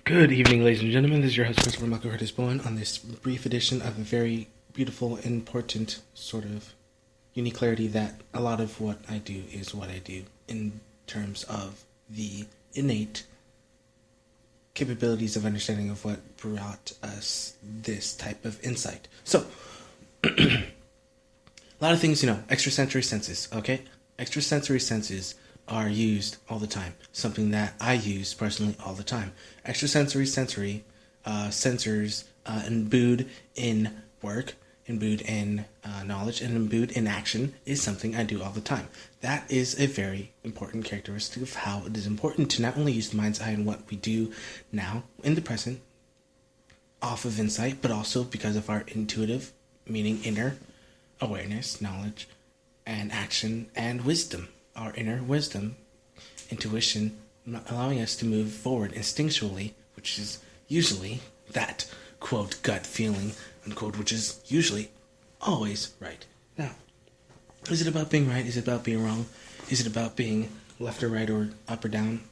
Good evening, ladies and gentlemen. This is your host, Christopher Michael Curtis Bowen, on this brief edition of a very beautiful, important, sort of unique clarity that a lot of what I do is what I do in terms of the innate capabilities of understanding of what brought us this type of insight. So, a lot of things, extrasensory senses, okay? Extrasensory senses are used all the time. Something that I use personally all the time. Extrasensory sensors imbued in work, imbued in knowledge, and imbued in action is something I do all the time. That is a very important characteristic of how it is important to not only use the mind's eye in what we do now, in the present, off of insight, but also because of our intuitive, meaning inner awareness, knowledge, and action, and wisdom. Our inner wisdom, intuition, allowing us to move forward instinctually, which is usually that, quote, gut feeling, unquote, which is usually always right. Now, is it about being right? Is it about being wrong? Is it about being left or right or up or down?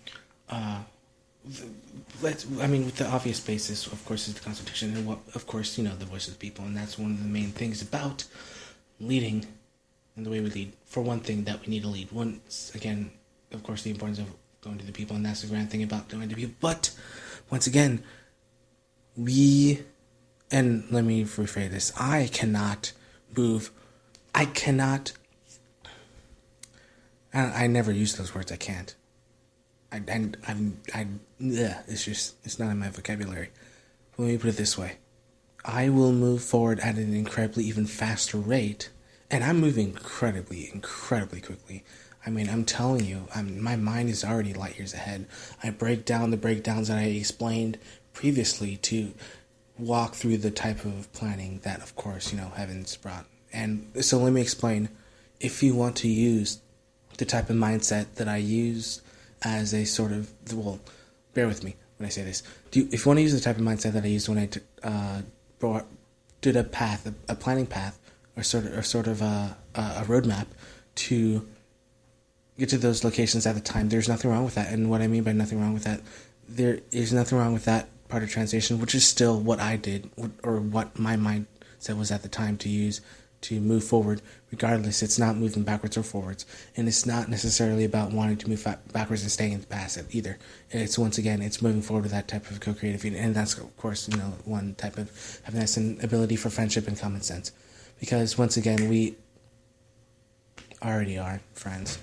With the obvious basis, of course, is the Constitution, and of course, the voice of the people, and that's one of the main things about leading and the way we lead. For one thing, that we need to lead. Once again, of course, the importance of going to the people, and that's the grand thing about going to people. But once again, and let me rephrase this, I cannot move. I never use those words. I can't. It's not in my vocabulary. Let me put it this way. I will move forward at an incredibly even faster rate. And I'm moving incredibly quickly. I mean, I'm telling you, my mind is already light years ahead. I break down the breakdowns that I explained previously to walk through the type of planning that, of course, heaven's brought. And so let me explain. If you want to use the type of mindset that I use as a sort of, bear with me when I say this. If you want to use the type of mindset that I used when I did a planning path, or sort of a roadmap to get to those locations at the time, there's nothing wrong with that. And what I mean by nothing wrong with that, there is nothing wrong with that part of translation, which is still what I did, or what my mindset was at the time to use to move forward. Regardless, it's not moving backwards or forwards, and it's not necessarily about wanting to move backwards and staying in the past either. It's, once again, it's moving forward with that type of co-creative, and that's, of course, one type of happiness and ability for friendship and common sense. Because, once again, we already are friends.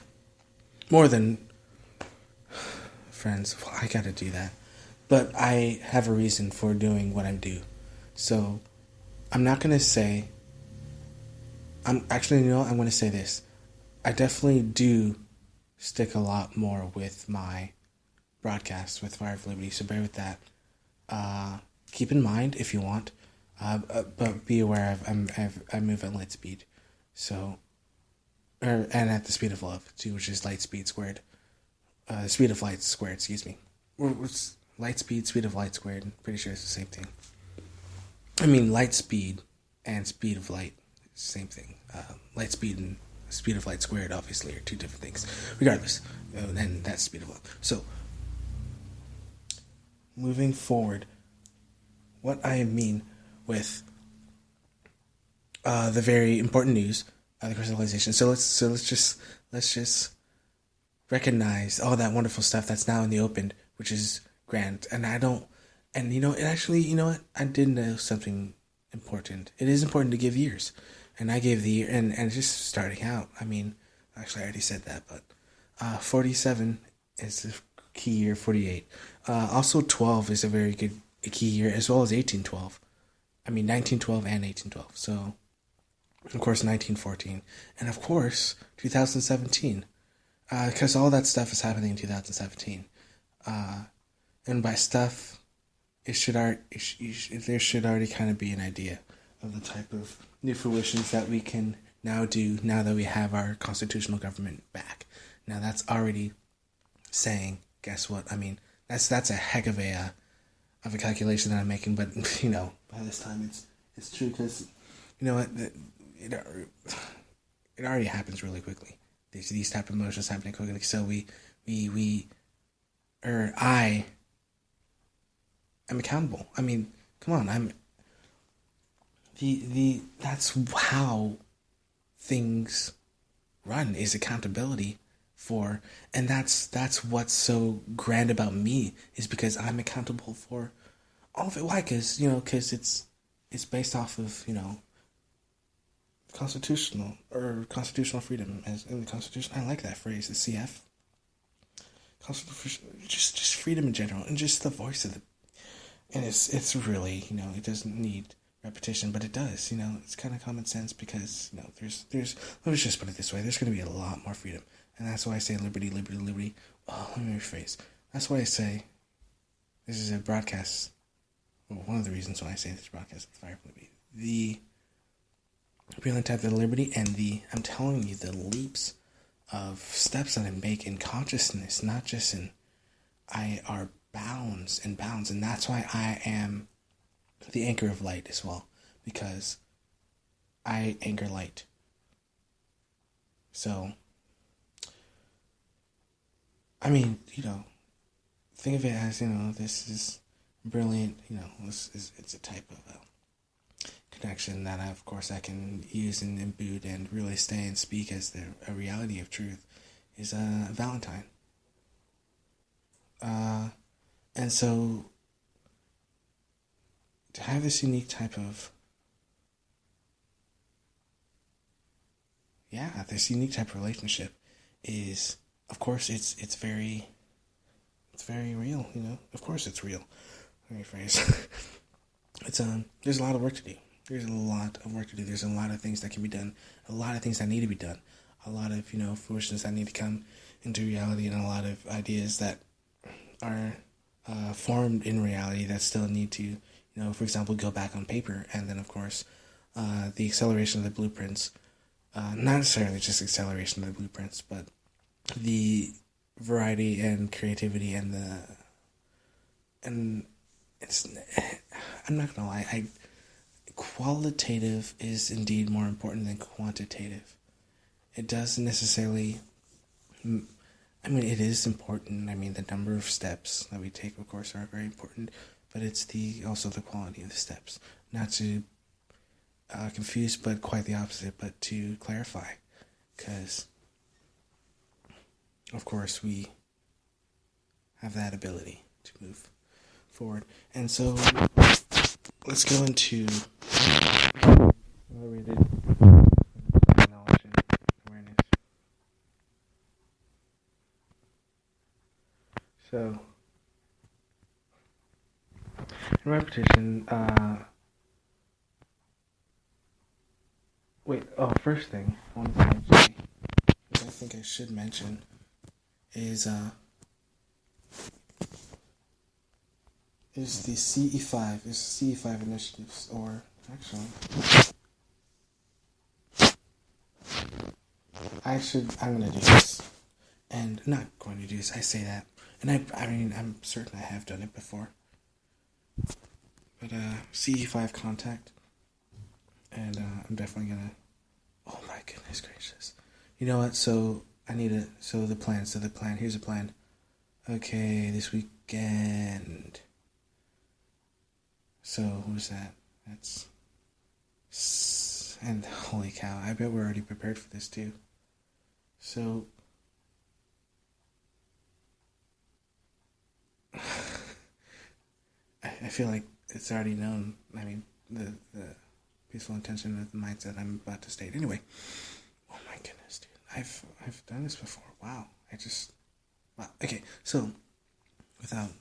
More than friends. Well, I gotta do that. But I have a reason for doing what I do. So, I'm not gonna say... I'm gonna say this. I definitely do stick a lot more with my broadcasts with Fire of Liberty, so bear with that. Keep in mind, if you want... but be aware I move at light speed, and at the speed of love too, which is light speed squared. Speed of light squared. Excuse me. It's light speed of light squared. I'm pretty sure it's the same thing. I mean, light speed and speed of light, same thing. Light speed and speed of light squared obviously are two different things. Regardless, and that's speed of love. So, moving forward, what I mean with the very important news of the crystallization. So let's just recognize all that wonderful stuff that's now in the open, which is grand. And I did know something important. It is important to give years, and I gave the year, and just starting out. I mean, actually, I already said that, but 47 is the key year. 48, also 12 is a very good key year, as well as 1812. 1912 and 1812. So, of course, 1914. And, of course, 2017. Because all that stuff is happening in 2017. And by stuff, there should already kind of be an idea of the type of new fruitions that we can now do now that we have our constitutional government back. Now, that's already saying, guess what? That's a heck of a calculation that I'm making, but by this time it's true, because it already happens really quickly. These type of emotions happening quickly. So I I'm accountable. I mean, come on, I'm the that's how things run, is accountability for, and that's what's so grand about me, is because I'm accountable for all of it. Why? Because it's based off of, constitutional freedom, as in the Constitution. I like that phrase, the CF. Constitution, just freedom in general, and just the voice of the. And it's really, it doesn't need repetition, but it does. It's kind of common sense, because there's let's just put it this way: there's going to be a lot more freedom, and that's why I say liberty, liberty, liberty. Oh, let me rephrase. That's why I say this is a broadcast. Well, one of the reasons why I say this broadcast is fire liberty. The real type of liberty, and I'm telling you, the leaps of steps that I make in consciousness, not just in are bounds and bounds, and that's why I am the anchor of light as well, because I anchor light. So, I mean, think of it as, this is brilliant, it's a type of connection that of course I can use and imbue and really stay and speak as a reality of truth, is Valentine. And so to have this unique type of relationship is, of course, it's very real, Of course it's real. Let me rephrase. It's there's a lot of work to do. There's a lot of things that can be done, a lot of things that need to be done, a lot of, foolishness that need to come into reality, and a lot of ideas that are formed in reality that still need to, for example, go back on paper. And then, of course, the acceleration of the blueprints, not necessarily just acceleration of the blueprints, but the variety and creativity and it's, I'm not gonna lie, qualitative is indeed more important than quantitative. It doesn't necessarily, it is important. The number of steps that we take, of course, are very important, but it's also the quality of the steps. Not to confuse, but quite the opposite, but to clarify. Because, of course, we have that ability to move forward. And so, let's go into accelerated knowledge and awareness. So, in repetition, first thing, one thing actually, which I think I should mention, is the CE5 initiatives, or actually, I'm going to do this, and not going to do this, I say that, and I'm certain I have done it before, but CE5 contact, and I'm definitely going to, oh my goodness gracious, you know what, so the plan, here's a plan. Okay, this weekend, so what was that? And holy cow, I bet we're already prepared for this too. So, I feel like it's already known. The peaceful intention of the mindset I'm about to state. Anyway, oh my goodness, dude, I've done this before. Wow, wow. Okay, so without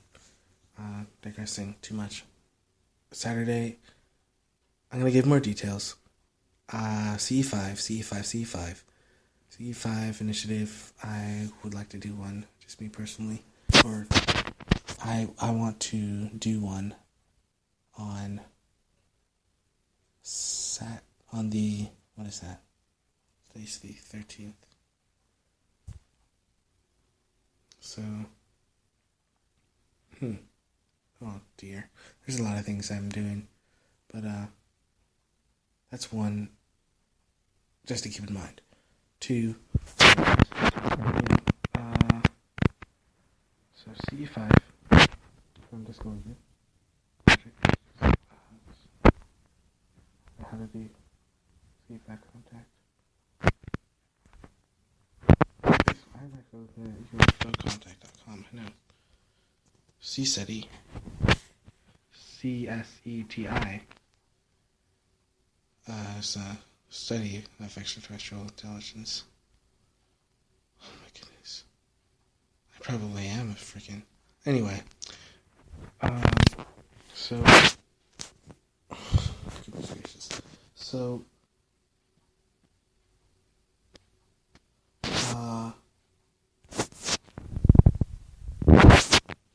digressing too much, Saturday, I'm gonna give more details. CE5 initiative. I would like to do one, just me personally, or I want to do one on what is that? Today's the 13th. So, oh dear, there's a lot of things I'm doing, but that's one just to keep in mind. 2, so CE5 from disclosure. how to do feedback contact. I'm actually looking at showcontact.com. I know. CSETI. CSETI. Is a study of extraterrestrial intelligence. Oh my goodness. I probably am a freaking. Anyway. So. Goodness gracious. So.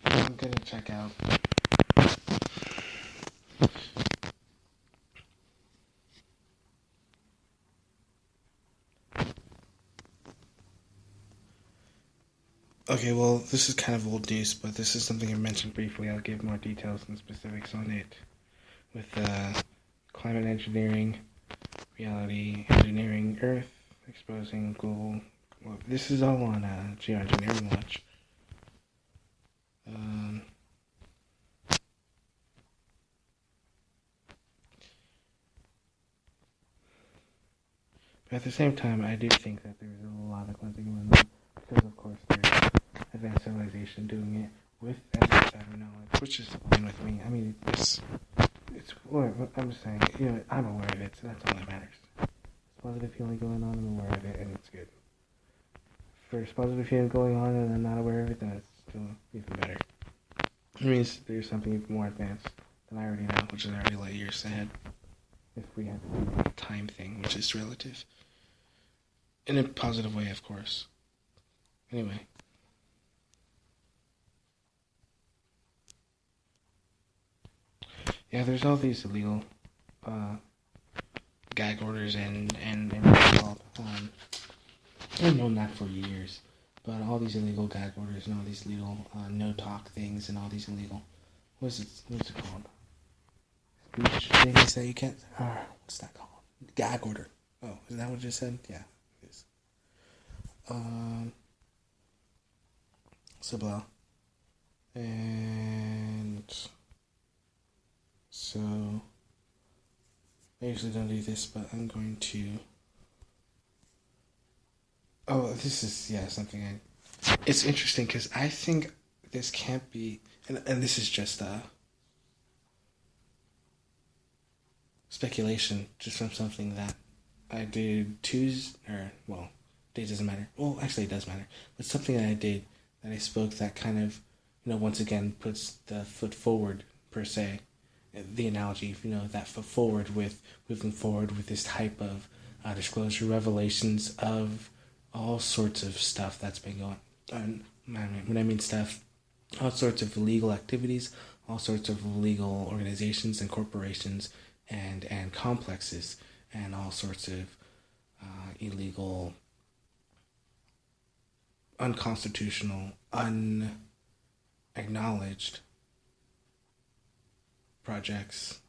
I'm gonna check out. Okay, well, this is kind of old news, but this is something I mentioned briefly. I'll give more details and specifics on it. With climate engineering, reality engineering, Earth, exposing global. Well, this is all on Geoengineering Watch. But at the same time, I do think that there's a lot of cleansing going on because, of course, there's advanced civilization doing it with advanced outer knowledge, which is fine with me. I mean, it's. I'm just saying, I'm aware of it, so that's all that matters. There's positive feeling going on, I'm aware of it, and it's good. If there's positive feeling going on and I'm not aware of it, then it's still even better. It means there's something even more advanced than I already know, which is already light years ahead. If we have to do the time thing, which is relative. In a positive way, of course. Anyway. Yeah, there's all these illegal gag orders and what's called. I've known that for years, but all these illegal gag orders and all these illegal no-talk things and all these illegal, what's it called? Speech things that you can't. What's that called? Gag order. Oh, is that what you just said? Yeah, it is. So blah, and. So, I usually don't do this, but I'm going to. Oh, this is, something It's interesting because I think this can't be. And this is just speculation, just from something that I did Tuesday. Day doesn't matter. Well, actually, it does matter. But something that I did, that I spoke that kind of, once again puts the foot forward, per se. The analogy, that foot forward with moving forward with this type of disclosure, revelations of all sorts of stuff that's been going on. When I mean stuff, all sorts of illegal activities, all sorts of illegal organizations and corporations and complexes, and all sorts of illegal, unconstitutional, unacknowledged projects.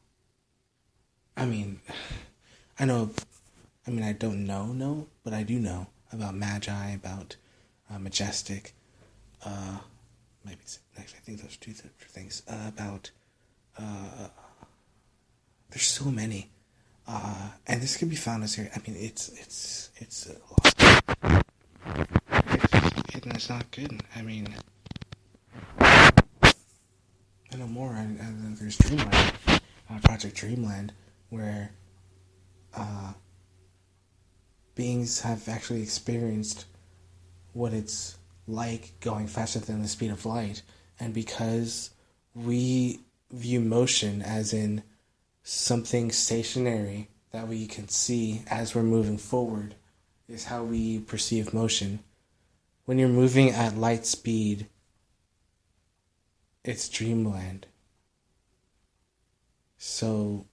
I don't know, but I do know about Magi, about Majestic. Maybe actually, I think those are two different things. About there's so many, and this can be found as here. It's a lot. It's not good. I know more, and there's Dreamland, Project Dreamland, where beings have actually experienced what it's like going faster than the speed of light, and because we view motion as in something stationary that we can see as we're moving forward, is how we perceive motion. When you're moving at light speed, it's dreamland. So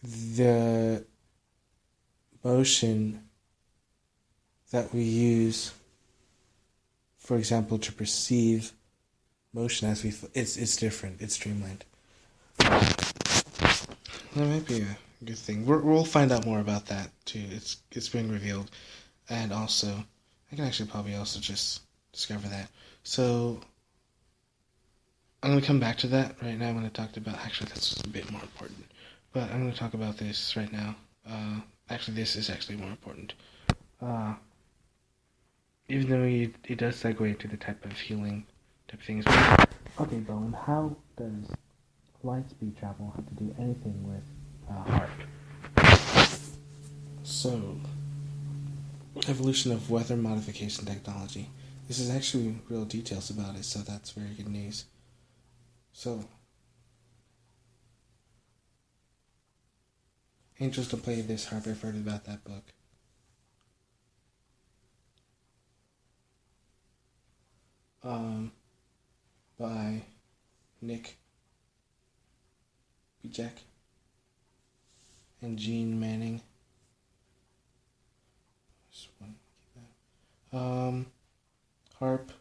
the motion that we use, for example, to perceive motion as it's different. It's dreamland. That might be a good thing. We'll find out more about that too. It's being revealed, and also I can actually probably also just discover that. So I'm going to come back to that right now when I talked about. Actually, that's a bit more important. But I'm going to talk about this right now. Actually, this is actually more important. Uh, Even though it does segue into the type of healing type of things. Okay, Bowen, how does light speed travel have to do anything with harp? So, evolution of weather modification technology. This is actually real details about it, so that's very good news. So, Angels to Play This Harp, I've heard about that book. By Nick Bijak and Gene Manning. Harp.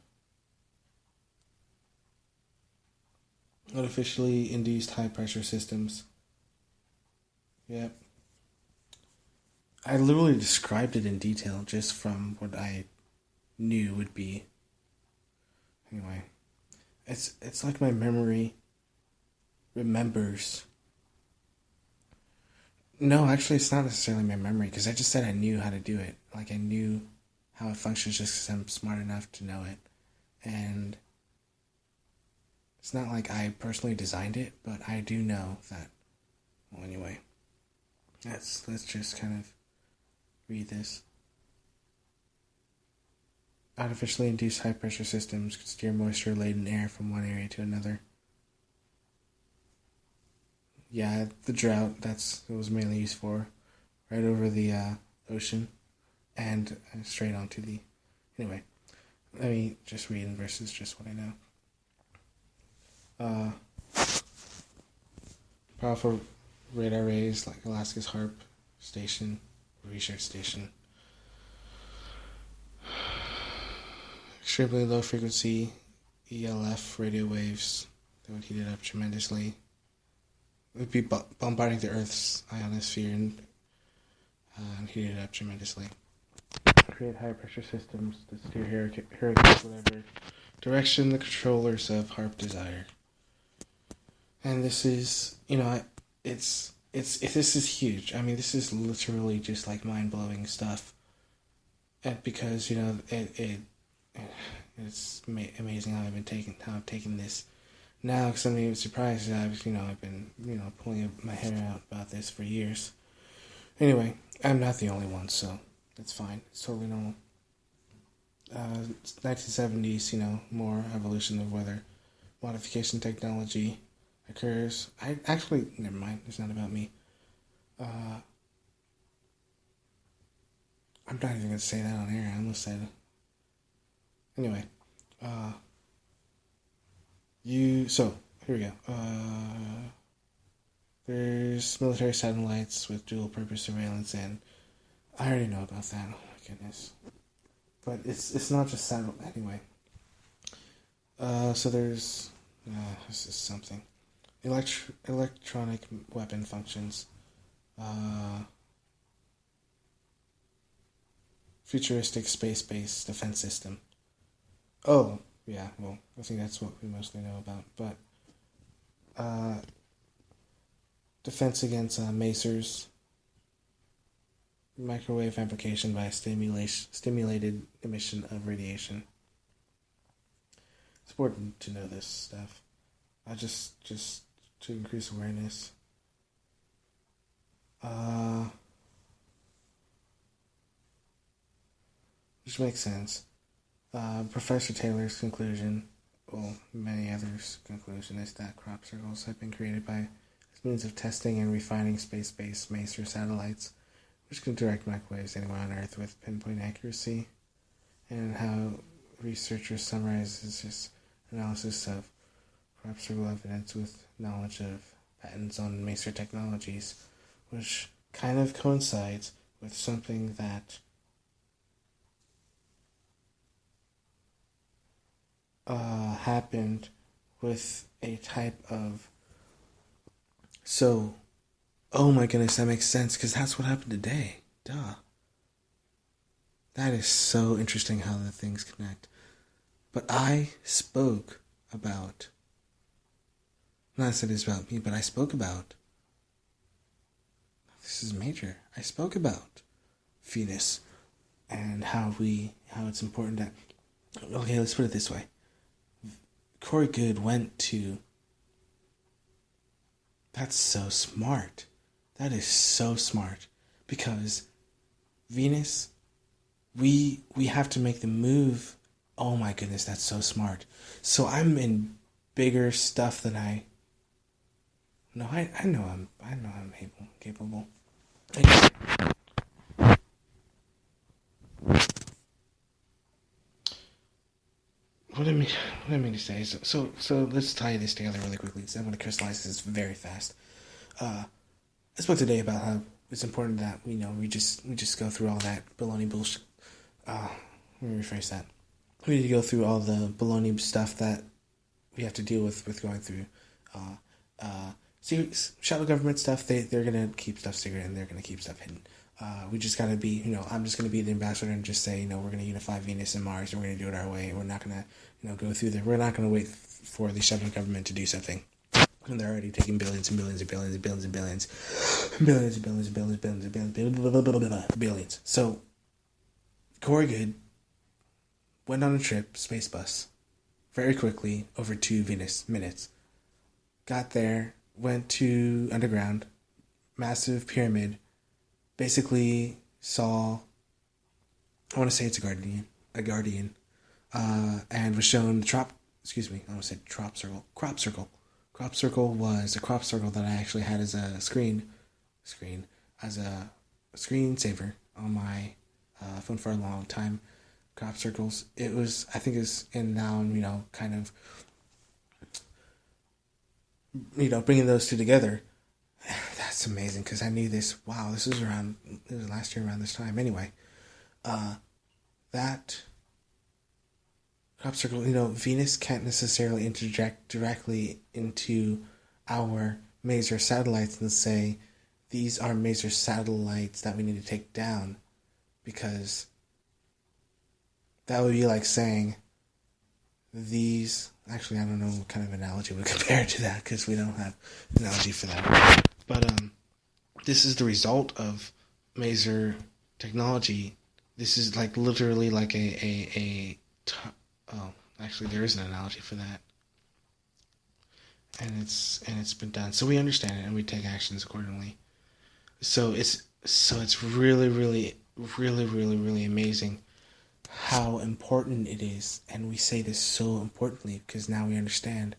Artificially induced high pressure systems. Yep. I literally described it in detail just from what I knew would be. Anyway, it's like my memory remembers. No, actually, it's not necessarily my memory because I just said I knew how to do it. Like I knew how it functions just because I'm smart enough to know it, and it's not like I personally designed it, but I do know that. Well, anyway, let's just kind of read this. Artificially induced high pressure systems could steer moisture laden air from one area to another. Yeah, the drought, that's what it was mainly used for. Right over the ocean and straight onto the. Anyway, let me just read in verses just what I know. Powerful radar rays like Alaska's HARP station, research station. Extremely low frequency ELF radio waves that would heat it up tremendously. It would be bombarding the Earth's ionosphere and heat it up tremendously. Create high pressure systems that steer hurricanes whatever direction the controllers of HARP desire. And this is, this is huge. I mean, this is literally just like mind blowing stuff. And because it's amazing how I've taken this now, because I'm even surprised that I've been pulling my hair out about this for years. Anyway, I'm not the only one, so that's fine. It's totally normal. 1970s, more evolution of weather modification technology occurs. Never mind. It's not about me. I'm not even gonna say that on air. I almost said. Anyway, so here we go. There's military satellites with dual purpose surveillance, and I already know about that. Oh my goodness. But it's not just satellite anyway. So there's this is something. Electronic weapon functions. Futuristic space-based defense system. Oh, yeah, well, I think that's what we mostly know about. But defense against masers, microwave amplification by stimulated emission of radiation. It's important to know this stuff. Just to increase awareness. Which makes sense. Professor Taylor's conclusion, well, many others' conclusion, is that crop circles have been created by as means of testing and refining space-based maser satellites, which can direct microwaves anywhere on Earth with pinpoint accuracy, and how researchers summarizes this analysis of crop circle evidence with knowledge of patents on maser technologies, which kind of coincides with something that happened with a type of. So, oh my goodness, that makes sense, because that's what happened today. Duh. That is so interesting how the things connect. But I spoke about Not said it's about me, but I spoke about. This is major. I spoke about Venus and how it's important that. Okay, let's put it this way. Corey Good went to. That's so smart. That is so smart because Venus, we have to make the move. Oh my goodness, that's so smart. So I'm in bigger stuff than I. No, I know I'm capable. Anyway, what I mean to say is so let's tie this together really quickly. So I'm going to crystallize this very fast. I spoke today about how it's important that we just go through all that baloney bullshit. Let me rephrase that. We need to go through all the baloney stuff that we have to deal with going through. Shadow government stuff. They're gonna keep stuff secret and they're gonna keep stuff hidden. We just gotta be, I'm just gonna be the ambassador and just say, we're gonna unify Venus and Mars and we're gonna do it our way. We're not gonna, go through there. We're not gonna wait for the shadow government to do something. And they're already taking billions and billions and billions and billions and billions, billions and billions and billions and billions and billions, billions. So, Corey Good went on a trip, space bus, very quickly, over 2 Venus minutes. Got there, went to underground, massive pyramid, basically saw, I want to say it's a guardian, and was shown the crop circle. Crop circle was a crop circle that I actually had as a as a screensaver on my phone for a long time. Crop circles. It was, I think it's in now, kind of, bringing those two together. That's amazing because I knew this. Wow, this was last year around this time. Anyway, that crop circle, Venus can't necessarily interject directly into our major satellites and say, these are major satellites that we need to take down, because that would be like saying these. Actually, I don't know what kind of analogy would compare to that because we don't have an analogy for that. But this is the result of major technology. This is like literally like actually there is an analogy for that. And it's been done. So we understand it and we take actions accordingly. So it's really, really, really, really, really amazing how important it is, and we say this so importantly because now we understand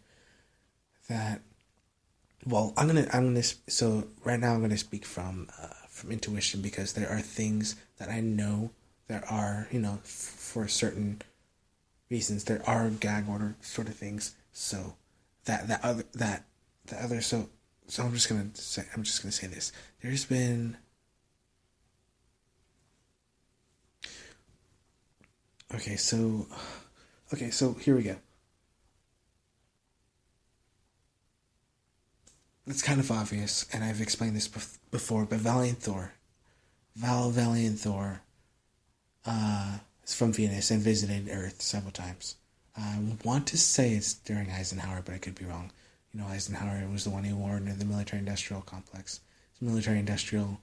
that. Well, so right now I'm gonna speak from intuition, because there are things that I know there are, for certain reasons there are gag order sort of things. So so I'm just gonna say this. There's been. Okay, so here we go. It's kind of obvious, and I've explained this before, but Valiant Thor is from Venus and visited Earth several times. I want to say it's during Eisenhower, but I could be wrong. Eisenhower was the one who ordered the military-industrial complex. It's military-industrial,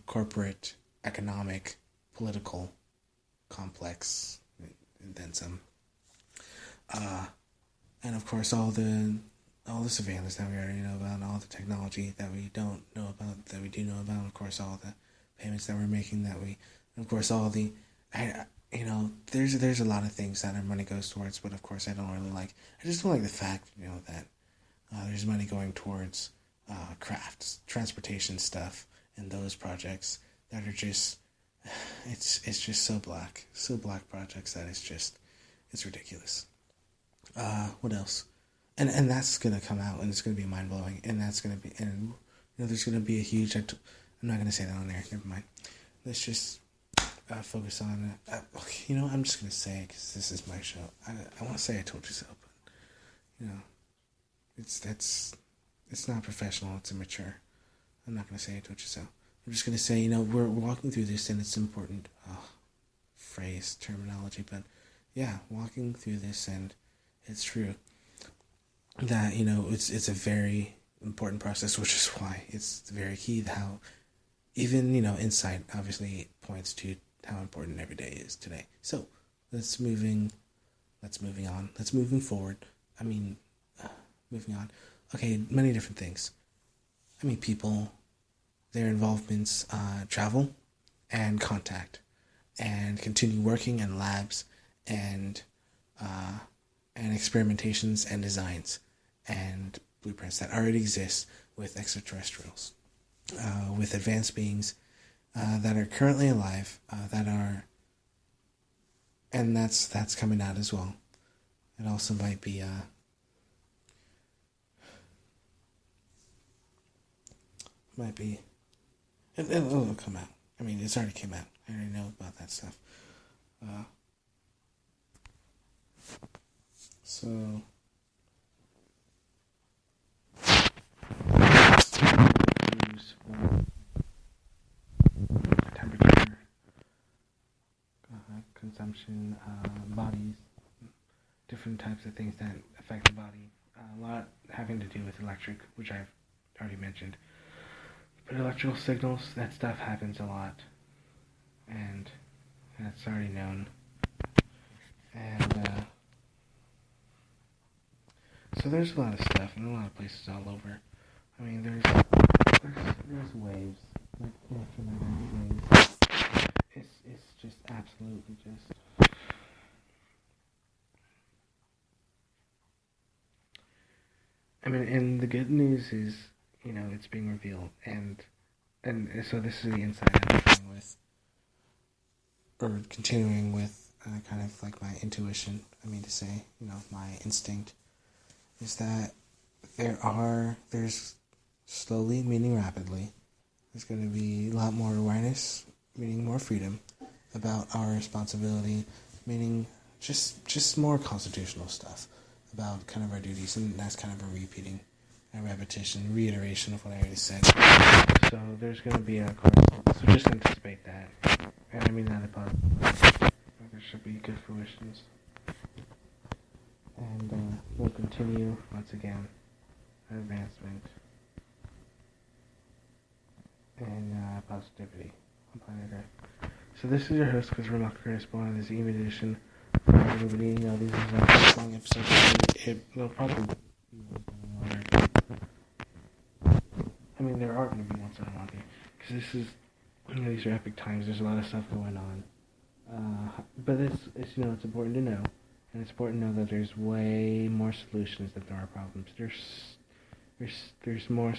corporate, economic, political complex, and then some. And of course all the surveillance that we already know about, and all the technology that we don't know about that we do know about, and of course all the payments that we're making and of course all the, there's a lot of things that our money goes towards, but of course I just don't like the fact, that there's money going towards crafts, transportation stuff, and those projects that are just, it's just so black projects that it's ridiculous. What else? And that's gonna come out, and it's gonna be mind blowing, and that's gonna be, and there's gonna be a huge. I'm not gonna say that on there. Never mind. Let's just focus on. I'm just gonna say it because this is my show. I want to say I told you so, but it's not professional. It's immature. I'm not gonna say I told you so. I'm just gonna say we're walking through this, and it's important. Terminology, but yeah, walking through this, and it's true. that it's a very important process, which is why it's very key how even insight obviously points to how important every day is today. So let's moving on. Let's moving forward. I mean, moving on. Okay, many different things. I mean, people, their involvements, travel and contact, and continue working in labs and experimentations and designs and blueprints that already exist with extraterrestrials, with advanced beings that are currently alive, and that's coming out as well. It also might be it'll come out. I mean, it's already came out. I already know about that stuff. So use temperature, consumption, bodies, different types of things that affect the body. A lot having to do with electric, which I've already mentioned. But electrical signals, that stuff happens a lot, and that's already known. And so there's a lot of stuff in a lot of places all over. I mean, there's waves, like electromagnetic waves. It's just absolutely just. I mean, and the good news is, it's being revealed, and so this is the insight I'm trying with, or continuing with, kind of like my intuition. I mean to say, my instinct is that there's slowly, meaning rapidly, there's going to be a lot more awareness, meaning more freedom, about our responsibility, meaning just more constitutional stuff about kind of our duties, and that's kind of a repeating, a repetition, reiteration of what I already said. So there's going to be a course, so just anticipate that, and I mean that about there should be good fruitions, and we'll continue once again advancement and positivity on planet Earth. So this is your host, Chris Remock Curtis, born in this evening edition. For everybody, these are not long episodes. It will probably be longer. I mean, there are going to be ones that are longer, because this is, these are epic times. There's a lot of stuff going on. But it's important to know, and it's important to know that there's way more solutions than there are problems. There's more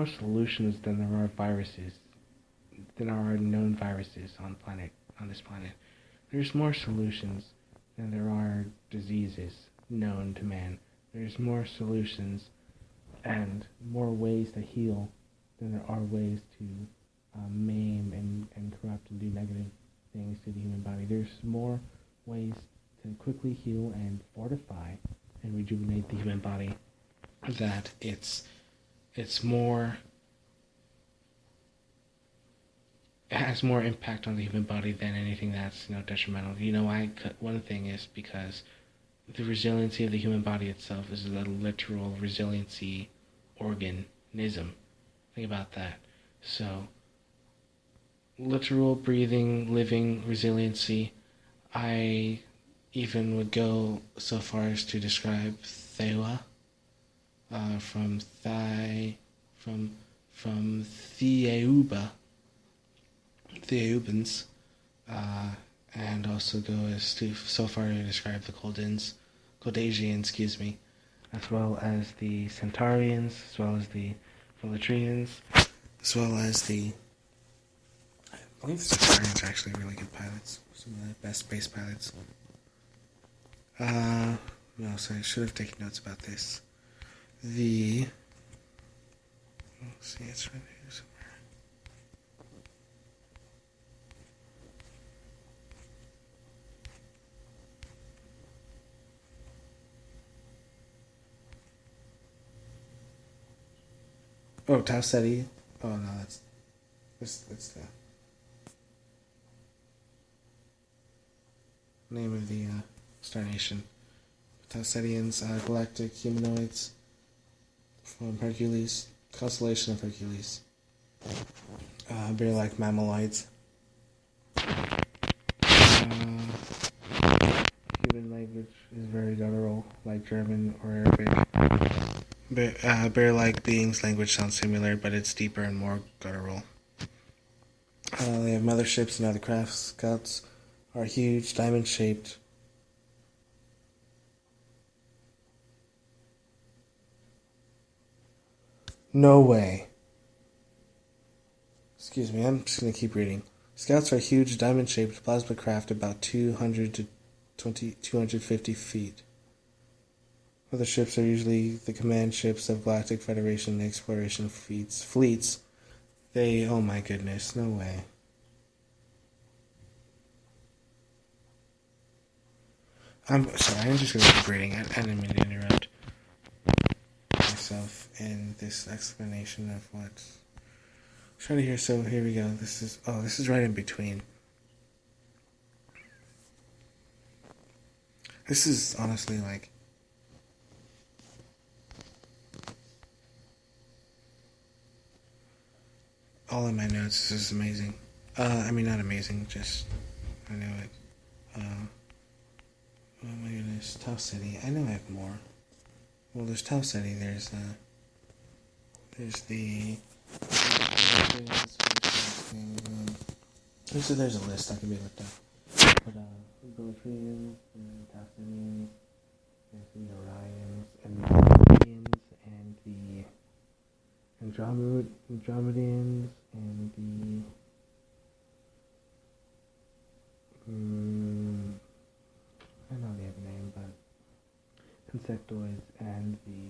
solutions than there are viruses, than are known viruses on this planet. There's more solutions than there are diseases known to man. There's more solutions and more ways to heal than there are ways to maim and corrupt and do negative things to the human body. There's more ways to quickly heal and fortify and rejuvenate the human body, that it has more impact on the human body than anything that's detrimental. One thing is because the resiliency of the human body itself is a literal resiliency organism. Think about that. So literal breathing, living resiliency. I even would go so far as to describe Thewa, from Theubans, and also go as to so far to describe the Coldasians, as well as the Centaurians, as well as the Philitrians, as well as I believe the Centaurians are actually really good pilots, some of the best space pilots. No, so I should have taken notes about this. Let's see, it's right here somewhere. Oh, Tau Ceti. Oh no, that's the name of the Star Nation. Tausetians, galactic humanoids from Hercules, constellation of Hercules. Bear-like mammaloids. Human language is very guttural, like German or Arabic. Bear-like beings' language sounds similar, but it's deeper and more guttural. They have motherships and other crafts. Scouts are huge, diamond-shaped. No way. Excuse me, I'm just going to keep reading. Scouts are huge, diamond-shaped plasma craft about 200 to 250 feet. Other ships are usually the command ships of Galactic Federation exploration fleets. They, oh my goodness, no way. I'm sorry, I'm just going to keep reading. I didn't mean to interrupt myself in this explanation of what's... Try to hear, so here we go. This is right in between. This is honestly like... all in my notes. This is amazing. I mean, not amazing, just... I know it. Oh my goodness. Tau City. I know I have more. Well, there's Tau City. There's the... There's a list that can be looked up. But, Bellatrians, and Tassanians, there's the Orions, and the Olympians, and the Andromedians, and the... I know they have a name, but... Insectoids, and the...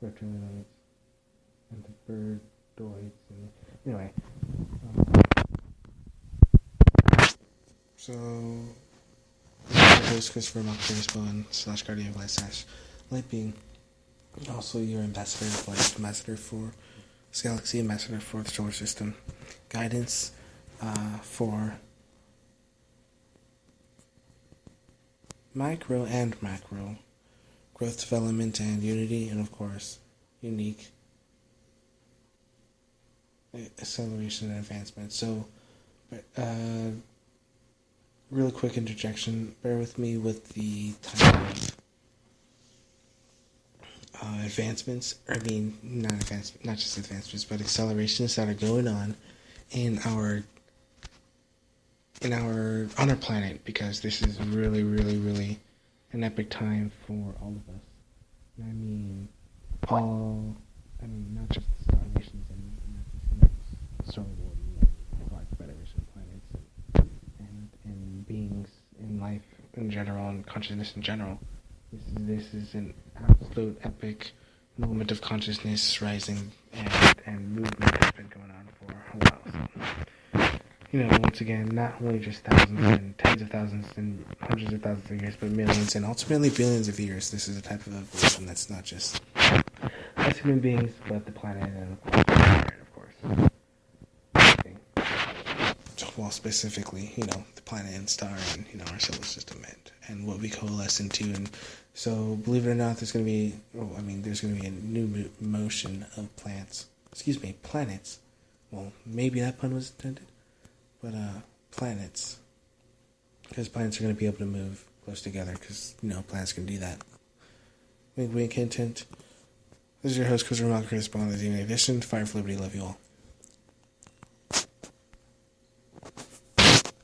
Reptilianoids, and the birdoids, and... Anyway. So... I'm your host, Christopher Mockface / Guardian of Light / Light Being. Also your ambassador of light, ambassador for this galaxy, ambassador for the solar system. Guidance for micro and macro. Growth, development, and unity, and of course, unique acceleration and advancement. So, really quick interjection. Bear with me with the type of advancements. I mean, not just advancements, but accelerations that are going on on our planet, because this is really, really, really an epic time for all of us. And I mean, not just the Star Nations and Star Wars and Galactic Federation planets and beings in life in general and consciousness in general. This is an absolute epic moment of consciousness rising and movement that's been going on for a while. So, once again, not only just thousands and tens of thousands and hundreds of thousands of years, but millions and ultimately billions of years. This is a type of evolution that's not just us human beings, but the planet and of course. Well, specifically, the planet and star and, our solar system and what we coalesce into. And so, believe it or not, there's going to be a new motion of planets. Well, maybe that pun was intended, but planets. Because planets are going to be able to move close together, because, planets can do that. Wink, wink, hint, hint. This is your host, Chris Rock, Chris Bond, the DNA Edition. Fire for Liberty, love you all.